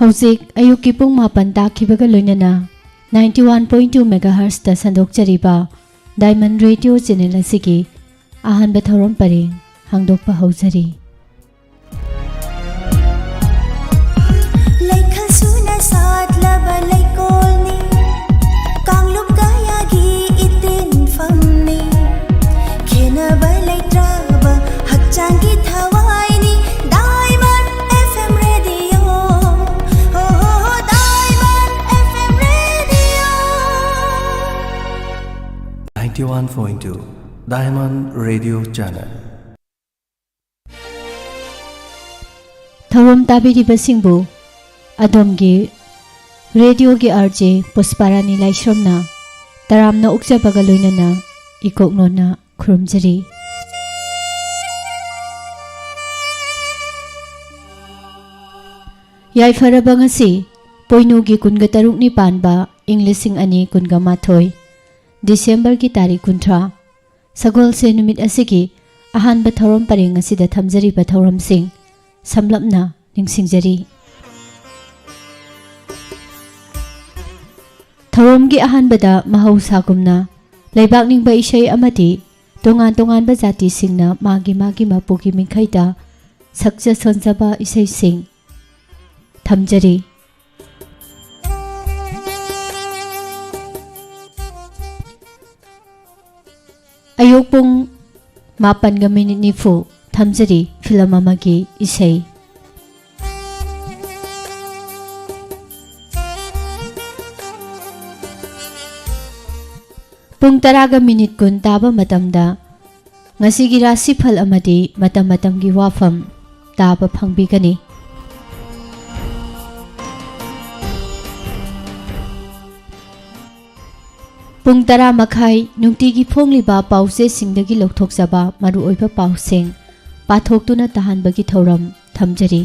हौजिक अयुक्की पुंग मापन ताखिबगा लोइनना 91.2 मेगाहर्ट्ज ता संदोकचरिबा डायमंड रेडियो चैनल असिगी अहानबा थौरम परें हांगदोकपा हौजरी। Diamond Radio Channel. थौरम ताबिरिबसिंगबु अदोमगी रेडियो की आरजे पुष्पारानी लाइश्रमना तरामना उक्जबगा लोइनना इकोकनोना खुरुमजरी। याइफरबा ngasi पोइनुगी कुनगा तरुकनी पानबा इंग्लिशिंग अनि कुनगा माथोय दिसंबर की तारीख 18 सगोल से नुमित असिगी अहानबा थौरम परेंग असिदा थमजरिबा थौरमसिंग समलपना निंगसिंगजरी। थौरमगी अहानबदा महौसागुमना लेबाक निंगबा इशै अमदि तोंगान तोंगानबा जाति सिंगना मागी मागी मपुगी मिंखैदा सक्जा सोंजबा इशै सिंग थमजरी। अयोग पुंग मापनगा मिनिट निफु थमजरी फिल्म अमगी इशै। पुंग तरागा मिनिट कुन ताबा मतमदा ngasiगी राशिफल अमदी मतम मतमगी वाफम ताबा फंगबिगनी। पुंग तरा मखाई नुंगतीगी फोंगलिबा पाउसे सिंगदगी लौथोकजबा मरुओइबा पाउसेंग पाथोक्तुना तहानबगी थौरम थमजरी।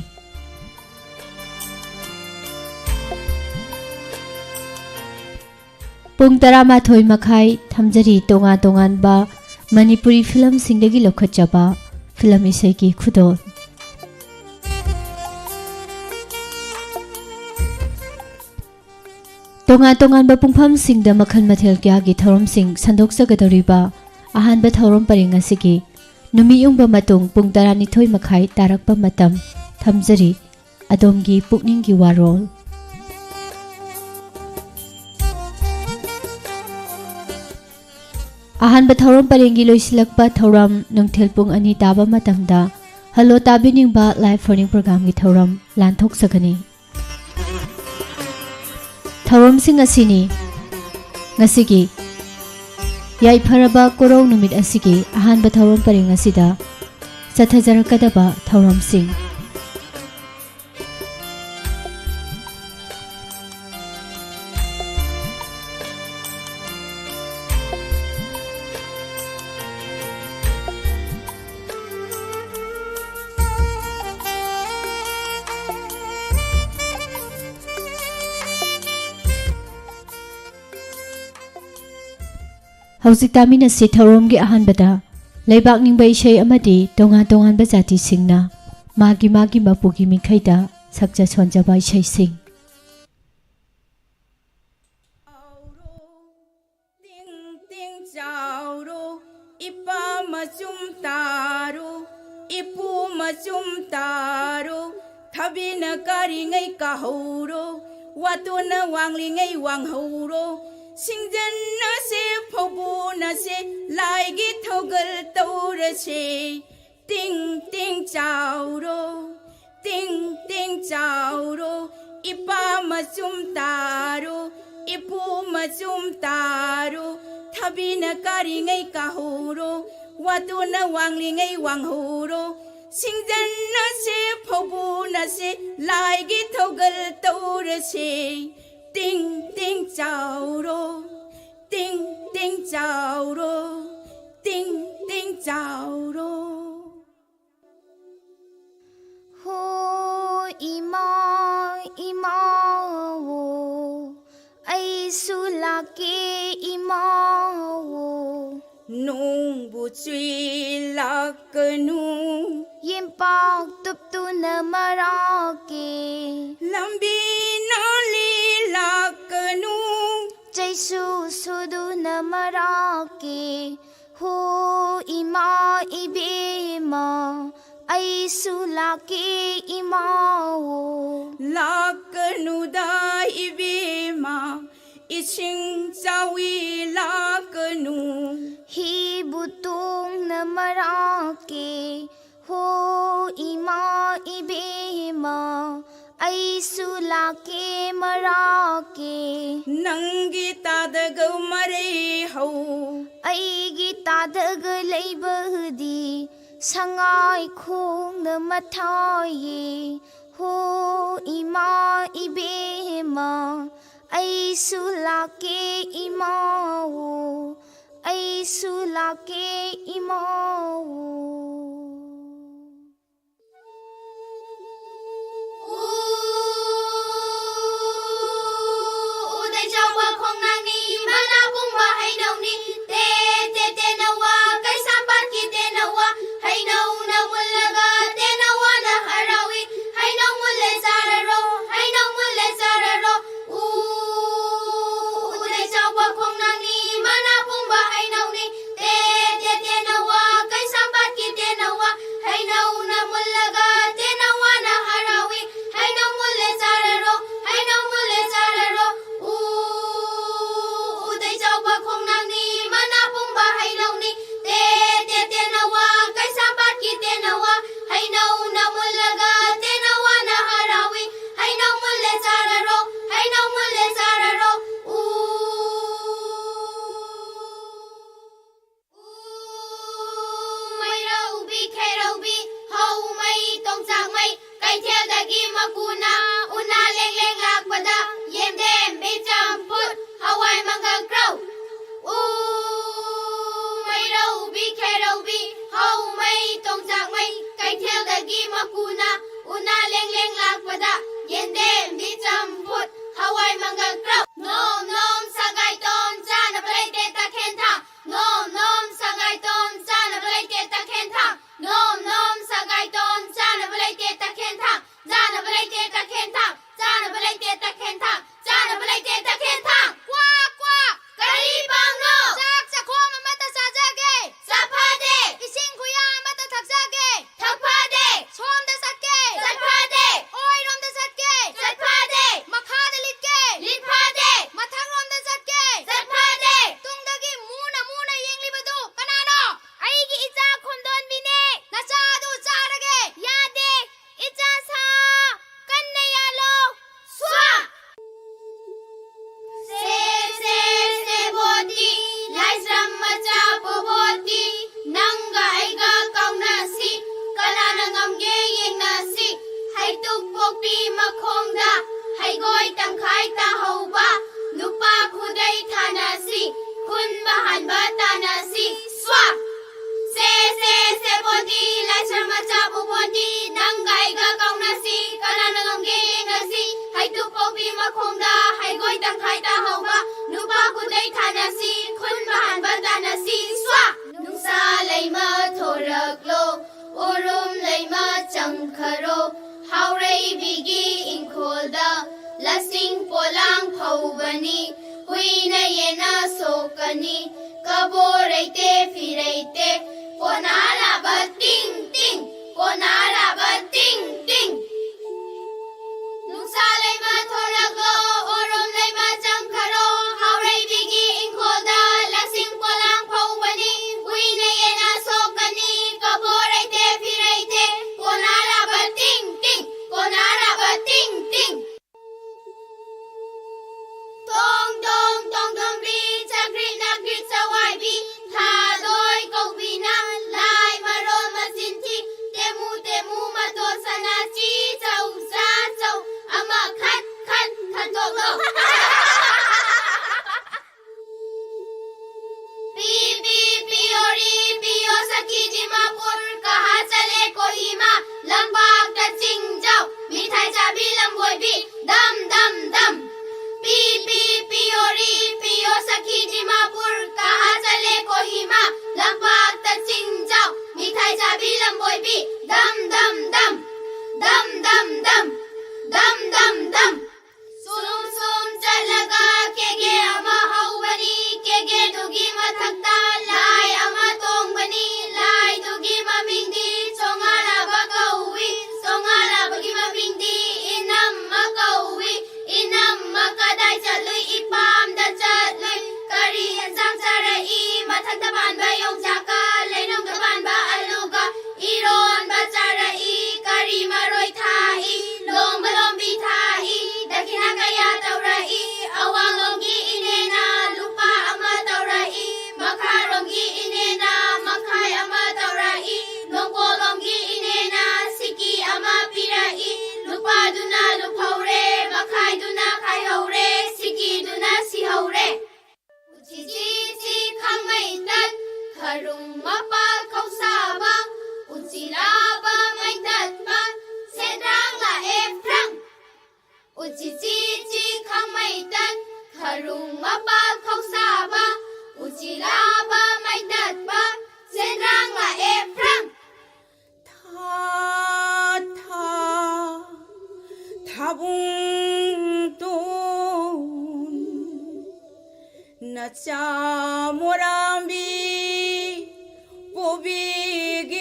पुंग तरा माथोय मखाई थमजरी तोंगा तोंगानबा मणिपुरी फिल्म सिंगदगी लौखतजबा फिल्म इशैगी खुदोल। तोंगा तोंगानबा पुंगफम सिंगदा मखन मथेल क्यागी थौरम सिंग संदोकजगदौरिबा अहानबा थौरम परेंग असिगी नुमियुंगबा मतुंग पुंग तरानिथोय मखाई तारकपा मतम थमजरी अदोमगी पुकनिंगी वारोल। अहानबा थौरम परेंगी लोइसिलकपा थौरम नुंगथेल पुंग अनि ताबा मतमदा हलो ताबिनिंगबा लाइव फोनिंग प्रोग्राम की थौरम लानथोकसगनी। थौरम सिंग असिनी ngasiगी याइफरबा कोरौ नुमित असिगी अहानबा थौरम परेंग असिदा चथजरकदबा थौरम सिंग। हौजिक तामिनसी थौरमगी अहानबदा लेबाक निंगबा इशै अमदि तोंगा तोंगानबा जाति सिंगना मागी मागी मपुगी मिंखैदा सक्जा सोंजबा इशै सिंग। इपा मचुम तारो इपु मचुम तारो थबिन करिङै कहौरो वातुन वांगलिङै वांगहौरो सिंजन से फौबुन से लाइगी थौगल तौर से टिंग टिंग चाउरो इपा मचुम तारो इपु मचुम तारो थबिन करिङै कहौरो वातुन वांगलिङै वांगहौरो सिंजन से फौबुन से लाइगी थौगल तौर से टिंग टिंग चाउरो टिंग टिंग चाउरो हो इमा इमा वो ऐसुला के इमा वो nungbu chui laknu yimpak tup tu na marake lambi su sudu namarake ho ima ibema ai su lake imao ꯂꯥꯛꯀꯅꯨꯗ ꯏꯕꯦꯝꯃ ꯏꯁꯤꯡ ꯆꯥꯎꯏ ꯂꯥꯛꯀꯅꯨ hi butung namarake ho ima ibema ai su lake marake ꯅꯪꯒꯤ ꯇꯥꯗꯒ ꯃꯔꯩ ꯍꯧ ꯑꯩꯒꯤ ꯇꯥꯗꯒ ꯂꯩꯕꯗꯤ ꯁꯉꯥꯏ ꯈꯣꯡꯅ ꯃꯊꯥꯏꯌꯦ ꯍꯣ ꯏꯃꯥ 이베마 ꯑꯩꯁꯨ ꯂꯥꯛꯀꯦ 이마오 ꯑꯩꯁꯨ ꯂꯥꯛꯀꯦ 이마오 우대 자와 콩나니 마나 붕와 하이노니 때 나와 가이삼바키 때 나와 하이노나 물라가 때 나와 나 하라위 하이노 물레 자라로 하이노 물레 자라로 우대 자와 콩나니 마나 붕와 하이노니 때 나와 가이삼바키 때 나와 하이노나 물라가 때 나와 나 하라위 하이노 물레 자라로 하이노 물레 자라로 우대 자와 콩나니 마나 붕와 하이노니 때 나와 가이삼바키 때 나와 하이노나 물라가 때 나와 나 하라위 하이노 물레 자라로 하이노 물레 자라로 ꯃꯩꯔꯧꯕꯤ ꯈꯦꯔꯧꯕꯤ ꯍꯧ ꯃꯩ ꯇꯣꯡꯆꯥꯛ ꯃꯩ ꯀꯩꯊꯦꯜꯗꯒꯤ ꯃꯀꯨꯅ ꯎꯅꯥ ꯂꯦꯡ ꯂꯦꯡ ꯂꯥꯛꯄꯗ ꯌꯦꯟꯗꯦꯝ ꯆꯝꯐꯨꯠ ꯍꯋꯥꯏ ꯃꯪꯒꯜ ꯀ꯭ꯔꯧ ꯃꯩꯔꯧꯕꯤ ꯈꯦꯔꯧꯕꯤ ꯍꯧ ꯃꯩ ꯇꯣꯡꯆꯥꯛ ꯃꯩ ꯀꯩꯊꯦꯜꯗꯒꯤ ꯃꯀꯨꯅ ꯎꯅꯥ ꯂꯦꯡ ꯂꯦꯡ ꯂꯥꯛꯄꯗ ꯌꯦꯟꯗꯦꯝ ꯆꯝꯐꯨꯠ ꯍꯋꯥꯏ ꯃꯪꯒꯜ ꯀ꯭ꯔꯧ ꯅꯣꯝ ꯅꯣꯝ ꯁꯒꯥꯏꯇꯣꯟ ꯆꯥꯅꯕ ꯂꯩꯇꯦ ꯇꯈꯦꯟ ꯊꯥꯡ ꯅꯣꯝ ꯅꯣꯝ ꯁꯒꯥꯏꯇꯣꯟ ꯆꯥꯅꯕ ꯂꯩꯇꯦ ꯇꯈꯦꯟ ꯊꯥꯡ ꯅꯣꯝ ꯅꯣꯝ ꯁꯒꯥꯏꯇꯣꯟ ꯆꯥꯅꯕ ꯂꯩꯇꯦ ꯇꯈꯦꯟ ꯊꯥꯡ ꯆꯥꯅꯕ ꯂꯩꯇꯦ तखेन थांग चानबा लैते तखेन थांग चानबा लैते तखेन थांग क्वा क्वा करी पाउनो चाक चखोम अमता साजागे साफादे इसिंग खुया अमता थकजागे थकफादे सोमदा सटके सटफादे ओइरोमदा सटके सटफादे मखादा लिटके लिटफादे मथांगरोमदा सटके सटफादे तुंगदगी मूना येंगलिबदु कनानो अइगी इचा खुमदोनबिने नचादु चारगे यादे इचा सा कन्ने यालो स्वा से बोती लाइसरम मचा पोबोती नंगा आइगा काउनासी Kalana ngamge yengnasi haituk pokpi makhongda haigoi tangkhai ta hauba nupa khudai thanasi khun bahanba tanasi swa se bodi laisar macha bodi nangai ga kaunasi kalana ngamge yengnasi haituk pokpi makhongda haigoi tangkhai ta hauba nupa khudai thanasi khun bahanba tanasi swa nungsa laima thoraklo orum laima changkharo haurai bigi inkholda lasing polang phaubani huina yena sokani kaboraite firaite konara ba ting ting konara ba ting ting nungsa laima thoraklo orum laima changkharo haurai bigi inkholda lasing polang phaubani huina yena sokani kaboraite firaite konara ba ting ting konara ba ting ting tong tong tong tong bi chakri nakri chawai bi tha doi kau bi na lai maron masin thi temu mato sana ꯃꯊꯛꯇ ꯄꯥꯟꯕ ꯌꯣꯡꯆꯥꯛꯀ ꯂꯩꯅꯨꯡꯗ ꯄꯥꯟꯕ ꯑꯂꯨꯒ ꯏꯔꯣꯟꯕ ꯆꯥꯔꯛꯏ ꯀꯔꯤ ꯃꯔꯣꯏ ꯊꯥꯛꯏ ꯂꯣꯡꯕ ꯂꯣꯝꯕꯤ ꯊꯥꯛꯏ ꯗꯈꯤꯅꯥ ꯀꯌꯥ ꯇꯧꯔꯛꯏ ꯑꯋꯥꯡꯂꯣꯝꯒꯤ ꯏꯅꯦꯅ ꯂꯨꯄꯥ ꯑꯃ ꯇꯧꯔꯛꯏ ꯃꯈꯥꯔꯣꯝꯒꯤ ꯏꯅꯦꯅ ꯃꯈꯥꯏ ꯑꯃ ꯇꯧꯔꯛꯏ ꯅꯣꯡꯄꯣꯛꯂꯣꯝꯒꯤ ꯏꯅꯦꯅ ꯁꯤꯀꯤ ꯑꯃ ꯄꯤꯔꯛꯏ ꯂꯨꯄꯥꯗꯨꯅ ꯂꯨꯞꯍꯧꯔꯦ ꯃꯈꯥꯏꯗꯨꯅ ꯈꯥꯏꯍꯧꯔꯦ ꯁꯤꯀꯤꯗꯨꯅ ꯁꯤꯍꯧꯔꯦ ꯎꯆꯤꯆꯤ ꯈꯥꯡꯃꯩ ꯇꯠ ꯈꯔꯨꯡ ꯃꯄꯥꯜ ꯈꯧꯁꯥꯕ ꯎꯆꯤ ꯂꯥꯕ ꯃꯩ ꯇꯠꯄ ꯁꯦꯟꯗ꯭ꯔꯥꯡ ꯂꯥꯛꯑꯦ ꯐ꯭ꯔꯪ ꯎꯆꯤꯆꯤ ꯈꯥꯡꯃꯩ ꯇꯠ ꯈꯔꯨꯡ ꯃꯄꯥꯜ ꯈꯧꯁꯥꯕ ꯎꯆꯤ ꯂꯥꯕ ꯃꯩ ꯇꯠꯄ ꯁꯦꯟꯗ꯭ꯔꯥꯡ ꯂꯥꯛꯑꯦ ꯐ꯭ꯔꯪ 타붕돈 나짜 모람비 뽀비게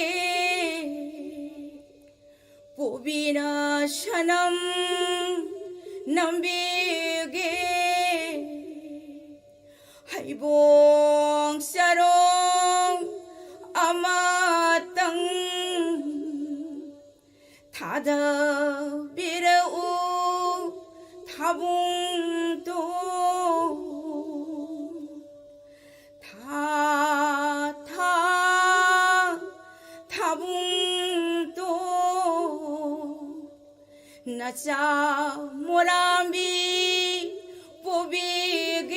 뽀비나 샤남 남비게 하이봉사롱 아마땅 다다 비르우 타붕도 타붕도 나자 모람비 뽀비게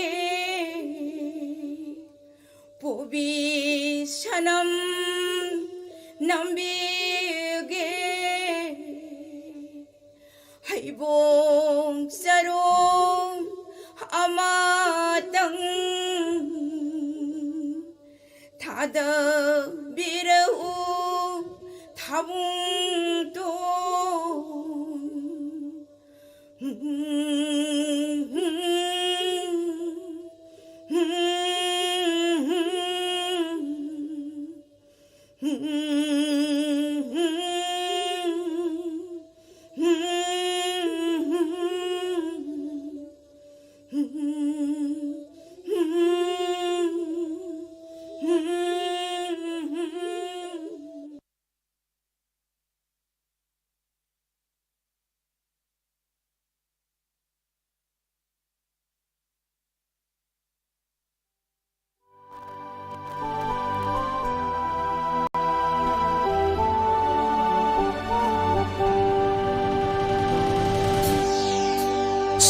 뽀비 샤남 남비게 하이봉사롱 아마땅 다다 비르우 타붕돈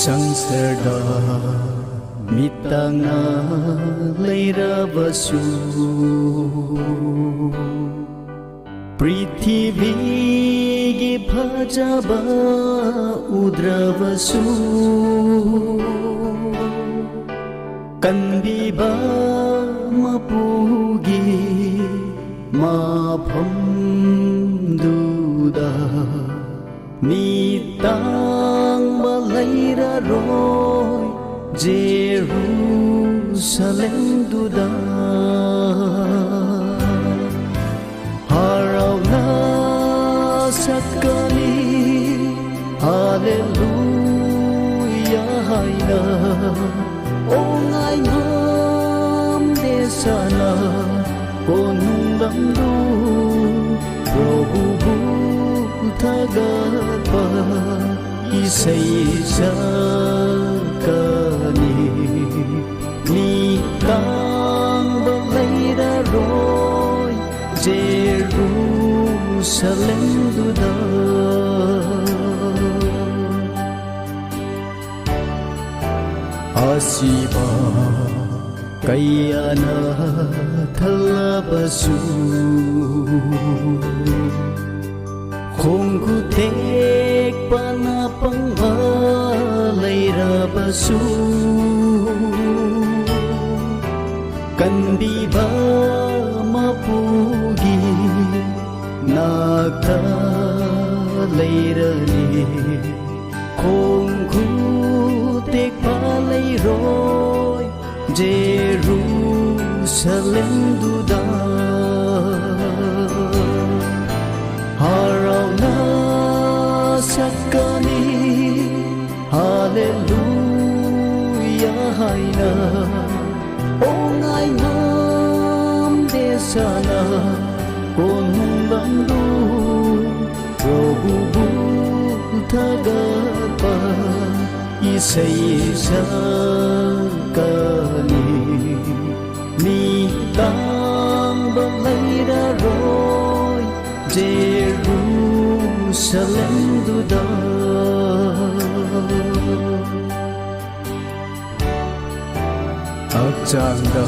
ꯁꯪꯁꯥꯔꯗ ꯃꯤꯇꯥꯡꯅ ꯂꯩꯔꯕꯁꯨ ꯄ꯭ꯔꯤꯊꯤꯕꯤꯒꯤ ꯐꯖꯕ ꯎꯗ꯭ꯔꯕꯁꯨ ꯀꯟꯕꯤꯕ ꯃꯄꯨꯒꯤ ꯃꯐꯝꯗꯨꯗ ꯃꯤꯇꯥꯡꯕ ꯂꯩꯔꯔꯣꯏ ꯖꯦꯔꯨꯁꯥꯂꯦꯝꯗꯨꯗ ꯍꯔꯥꯎꯅ ꯁꯛꯀꯅꯤ ꯍꯥꯂꯦꯂꯨꯌꯥ ꯍꯥꯏꯅ 오ңай 맘대 사나 오는담도 프로부부 타가봐 이세이자가니 니 땅도 레이라로이 제루살렘두다 아시바 가이아나 탈라바수 콩구택 파나빵바 레이라바수 간비바 마푸기 나타 레이라니 콩구택 palairoy Jerusalem duda harauna sakani hallelujah haina ongai sana konumbandu Prabhu thagapa isai sakani ni tang balaira roy Jerusalem duda Akchangda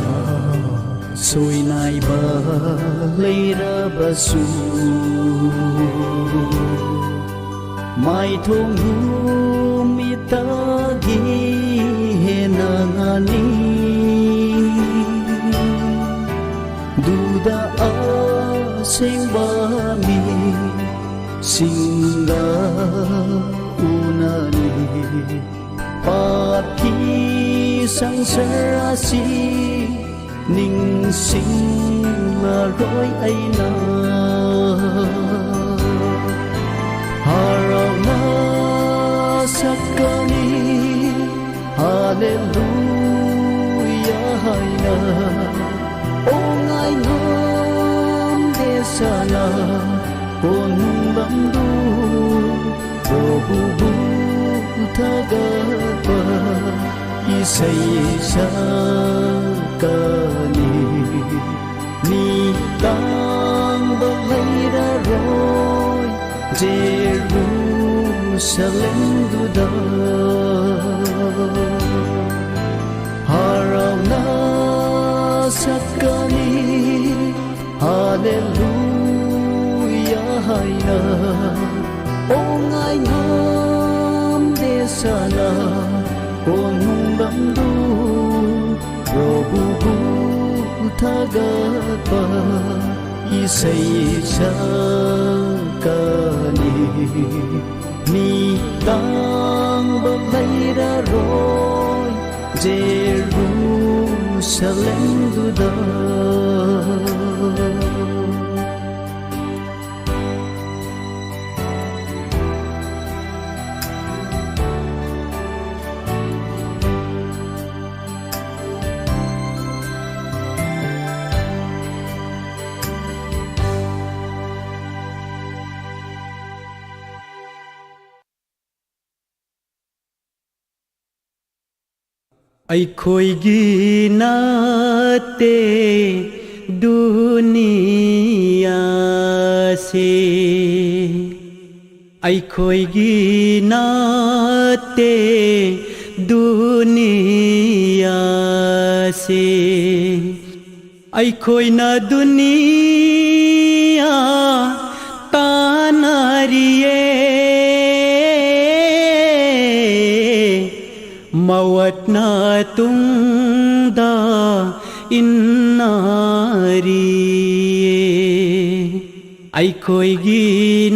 soi nai ba leira basu Mai thong mi ta gi henangani Duda a sing ba mi singa unani Papi sang sarasi ning sing ma roi ai na Harau na sakani Hallelujah hai na Ong ai nam desana Kon bandu Prabhu thagapa isai sakani ni tang balaira roy Jerusalem duda harau na sakani Hallelujah hai na ong ai nam desana konung bandu Prabhu thagapa isai sakani ni tang balaira roy Jerusalem duda ꯑꯩꯈꯣꯏꯒꯤ ꯅꯠꯇꯦ ꯗꯨꯅꯤꯌꯥꯁꯦ ꯑꯩꯈꯣꯏꯒꯤ ꯅꯠꯇꯦ ꯗꯨꯅꯤꯌꯥꯁꯦ ꯑꯩꯈꯣꯏꯅ ꯗꯨꯅꯤꯌꯥ ꯇꯥꯟꯅꯔꯤꯌꯦ Mawatna tungda innariye Aikhoigi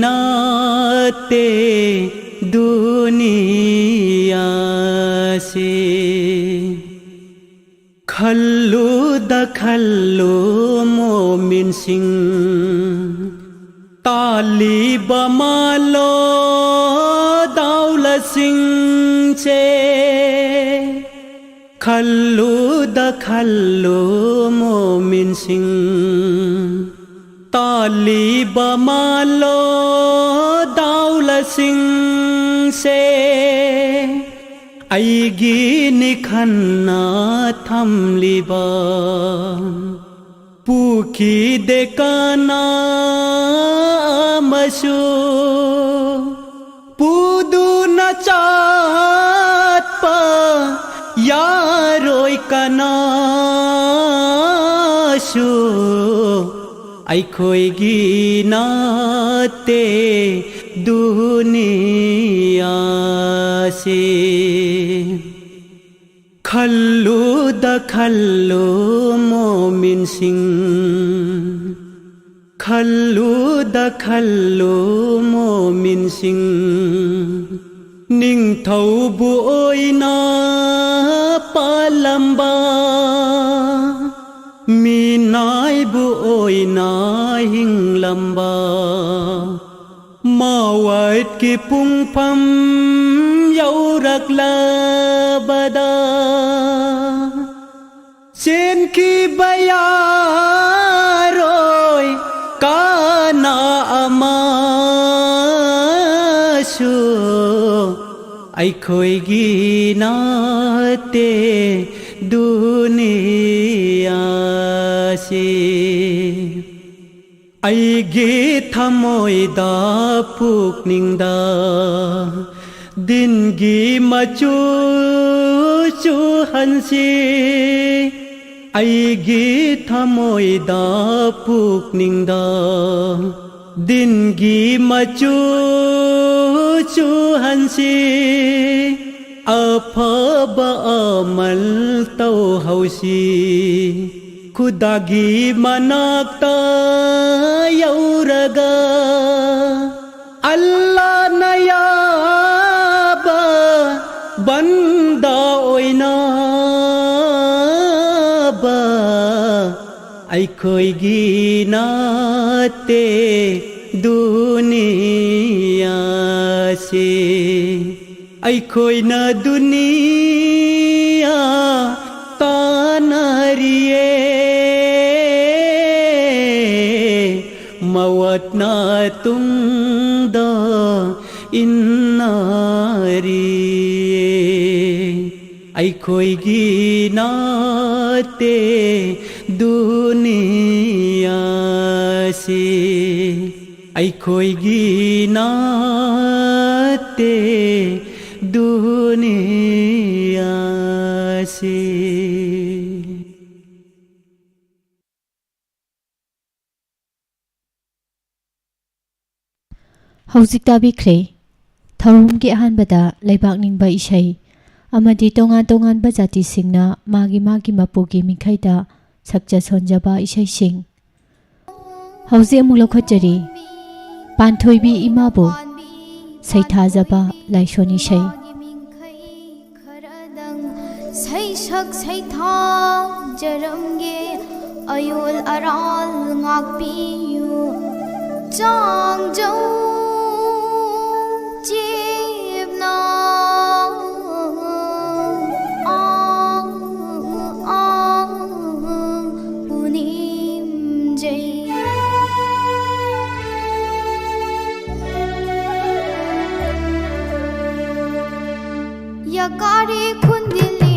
nate duniya se Khallu da khallu momin singh Taliba malo daulat singh che Khallu da khallu momin singh Taliba malo daulat singh se Aigi nikhanna thamliba Puki dekana masu Pudu na chat pa yaroi kanasu Aikhoigi nate duniya se Khallu da khallu momin singh Khallu da khallu momin singh Ning thau bu oi na palamba Mi nai bu oi na hing lamba Mawait ki pung pham yau rak la bada Sen ki bayar सु अखोइगी नाते दुनियासे अइगी थमोइदा पुकनिंगदा दिनगी मचू चूहनसी अइगी थमोइदा पुकनिंगदा दिनगी मचू चूहनसी अफबा अमल तौहौसी खुदागी मनाक्ता यौरगा अल्लाह नयाबा बंदा ओइनाबा अखोइगी नाते दुनियासे अखोइना दुनिया तानारिए मवतना तुंगदा इन्नारिए अखोइगी नाते दुनियासे अखोइगी नाते दुनियासे हौजिक ताबिख्रे थौरुमगी अहानबदा लेबाक निंगबा इशै अमदि तोंगान तोंगानबा जातिसिंगना मागी मागी मपुगी मिखैदा सक्चा सोनजबा इशैसिंग हौजिक अमुक लौखटजरी पानथोइबी इमाबु सैथाजबा लाइसोन इशै सैसक सैथा जरमगे अयोल अराल ngakpiyu चांगजौ जेबना पुनीम जय यकारी खुंदिले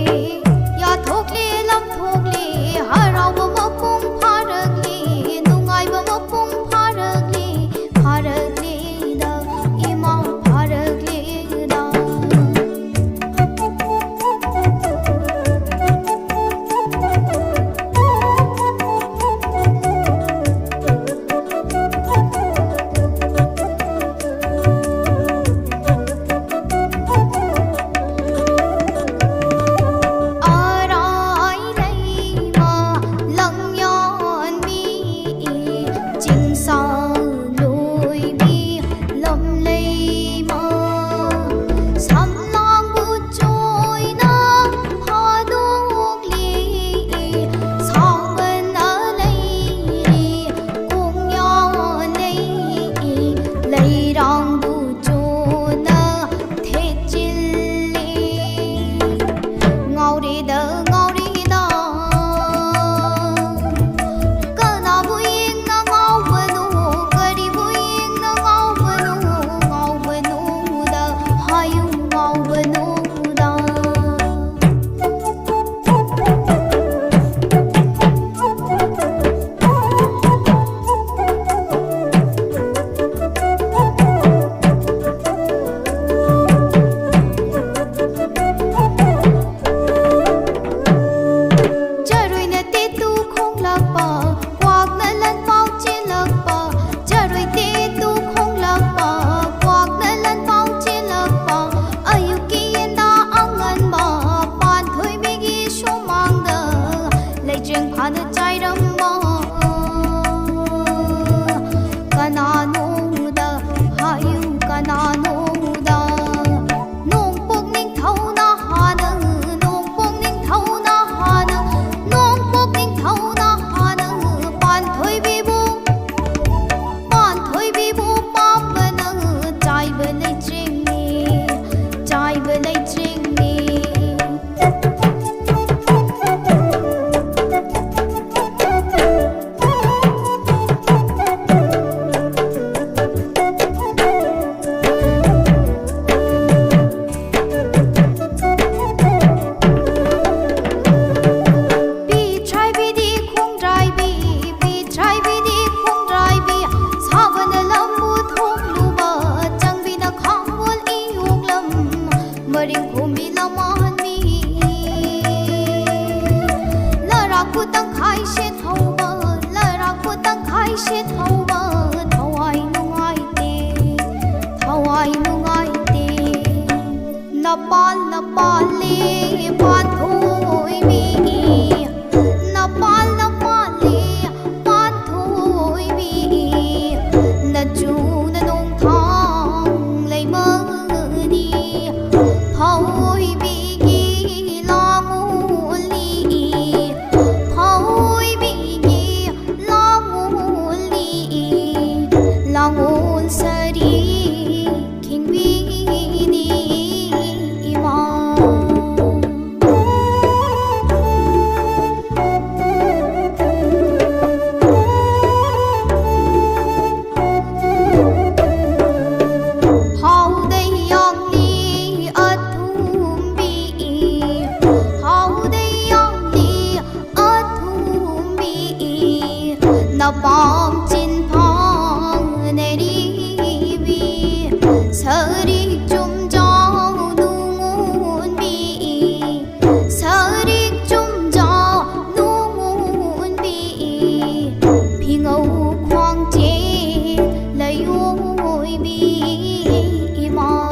या थोकले लम थोकले हराव मपुंग फारगले नुंगाइब मपुंग फारगले फारगले दा इमा फारगले दा baring khumi laman mi la ra ku tang khai shet hova la ra ku tang khai shet hova thawai nungai te napal le pan thoi mi napal le pan thoi mi na chu na nong thang lấy mơ đi thôi bị ghi lo muốn li thôi bị ghi lo muốn li lo muốn sa đi kinh vi đi mà bom chín phong này đi vi sợ đi chung cho nu muốn bị sợ đi chung cho nu muốn bị phi ngâu khoang chế lấy ôi bị mà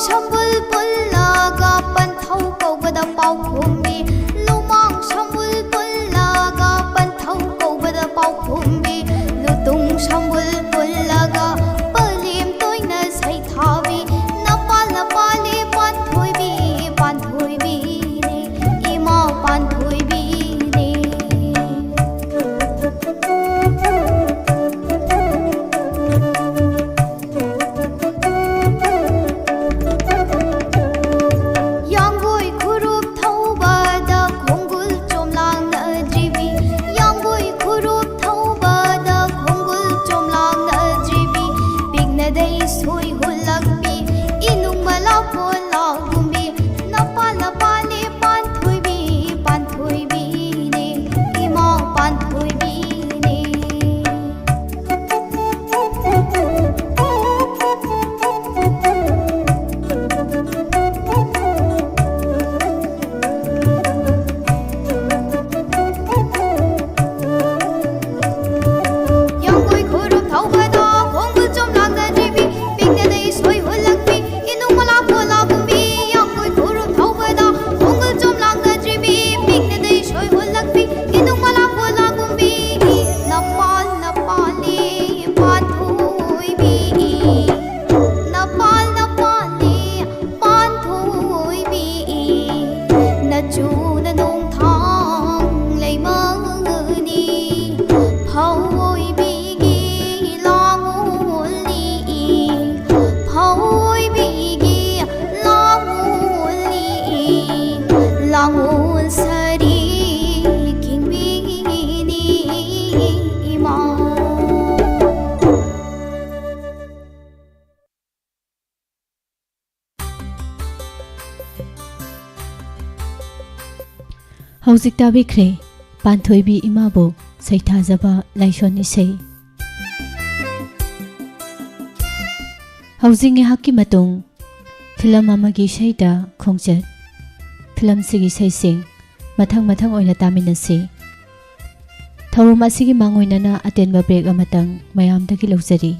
Chăm ꯍꯧꯖꯤꯛ ꯇꯥꯕꯤꯈ꯭ꯔꯦ ꯄꯥꯟꯊꯣꯏꯕꯤ ꯏꯃꯥꯕꯨ ꯁꯩꯊꯥꯖꯕ ꯂꯥꯏꯁꯣꯟ ꯏꯁꯩ꯫ ꯍꯧꯖꯤꯛ ꯉꯥꯏꯍꯥꯛꯀꯤ ꯃꯇꯨꯡ ꯐꯤꯂꯝ ꯑꯃꯒꯤ ꯏꯁꯩꯗ ꯈꯣꯡꯆꯠ꯫ ꯐꯤꯂꯝꯁꯤꯒꯤ ꯏꯁꯩꯁꯤꯡ ꯃꯊꯪ ꯑꯣꯏꯅ ꯇꯥꯃꯤꯟꯅꯁꯤ꯫ ꯊꯧꯔꯝ ꯑꯁꯤꯒꯤ ꯃꯥꯡꯑꯣꯏꯅꯅ ꯑꯇꯦꯟꯕ ꯕ꯭ꯔꯦꯛ ꯑꯃꯇꯪ ꯃꯌꯥꯝꯗꯒꯤ ꯂꯧꯖꯔꯤ꯫